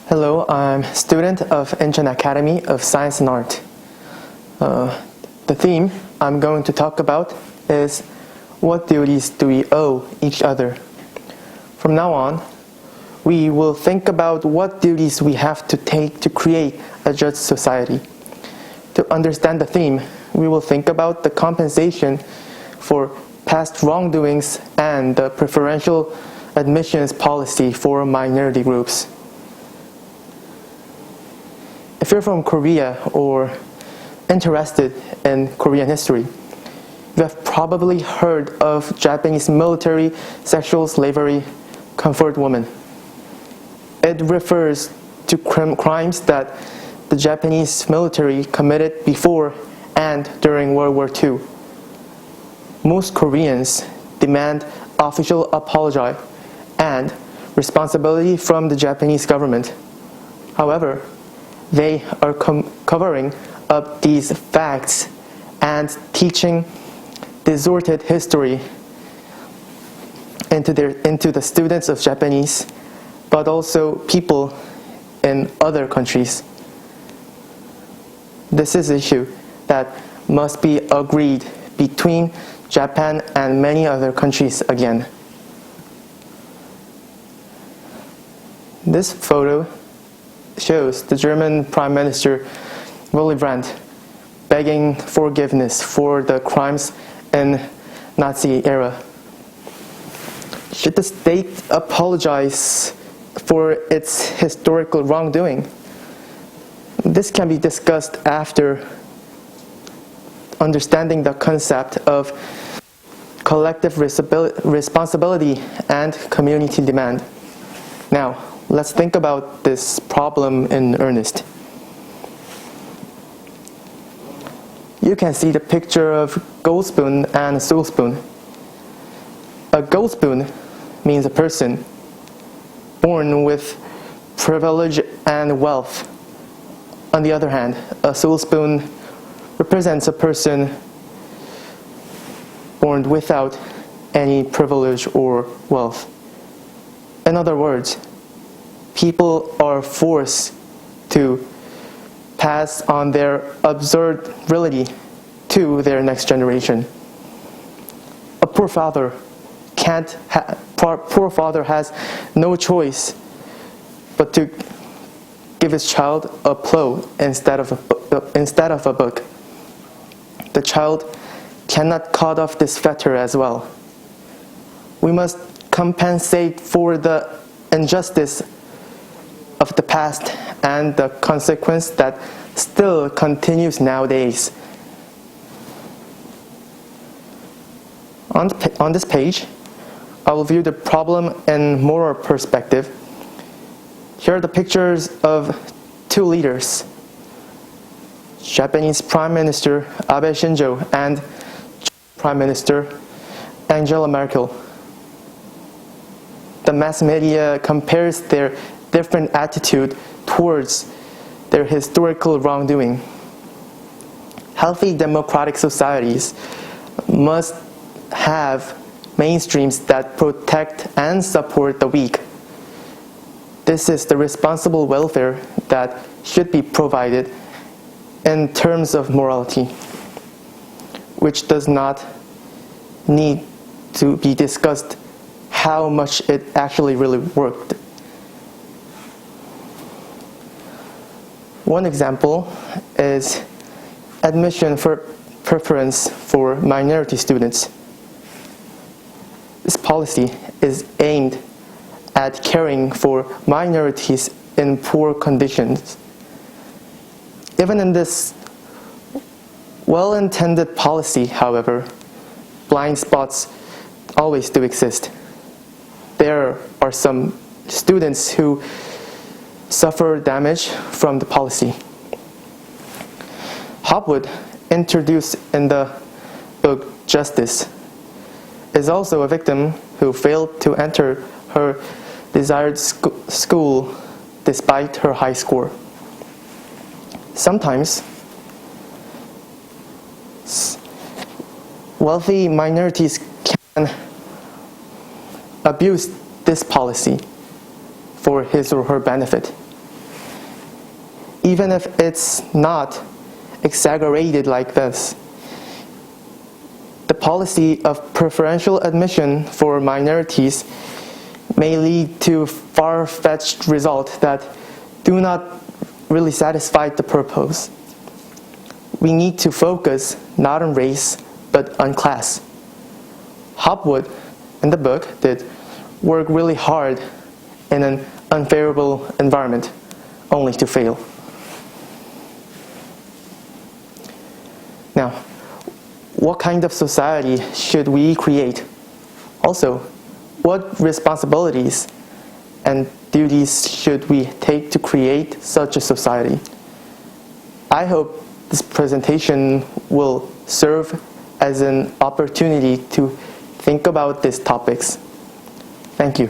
Hello, I'm a student of Incheon Academy of Science and Art. The theme I'm going to talk about is what duties do we owe each other? From now on, we will think about what duties we have to take to create a just society. To understand the theme, we will think about the compensation for past wrongdoings and the preferential admissions policy for minority groups. If you're from Korea or interested in Korean history, you have probably heard of Japanese military sexual slavery, comfort woman. It refers to crimes that the Japanese military committed before and during World War II. Most Koreans demand official apology and responsibility from the Japanese government. However, they are covering up these facts and teaching distorted history into the students of Japanese, but also people in other countries. This is an issue that must be agreed between Japan and many other countries again. This photo shows the German Prime Minister Willy Brandt begging forgiveness for the crimes in Nazi era. Should the state apologize for its historical wrongdoing? This can be discussed after understanding the concept of collective responsibility and community demand. Now, let's think about this problem in earnest. You can see the picture of gold spoon and silver spoon. A gold spoon means a person born with privilege and wealth. On the other hand, a silver spoon represents a person born without any privilege or wealth. In other words, people are forced to pass on their absurd reality to their next generation. A poor father has no choice but to give his child a plow instead of a book. The child cannot cut off this fetter as well. We must compensate for the injustice of the past and the consequence that still continues nowadays. On this page, I will view the problem in moral perspective. Here are the pictures of two leaders, Japanese Prime Minister Abe Shinzo and Prime Minister Angela Merkel. The mass media compares their different attitude towards their historical wrongdoing. Healthy democratic societies must have mainstreams that protect and support the weak. This is the responsible welfare that should be provided in terms of morality, which does not need to be discussed how much it actually really worked. One example is admission for preference for minority students. This policy is aimed at caring for minorities in poor conditions. Even in this well-intended policy, however, blind spots always do exist. There are some students who suffer damage from the policy. Hopwood, introduced in the book Justice, is also a victim who failed to enter her desired school despite her high score. Sometimes, wealthy minorities can abuse this policy for his or her benefit. even if it's not exaggerated like this. The policy of preferential admission for minorities may lead to far-fetched results that do not really satisfy the purpose. We need to focus not on race, but on class. Hopwood, in the book, did work really hard in an unfavorable environment, only to fail. Now, what kind of society should we create? Also, what responsibilities and duties should we take to create such a society? I hope this presentation will serve as an opportunity to think about these topics. Thank you.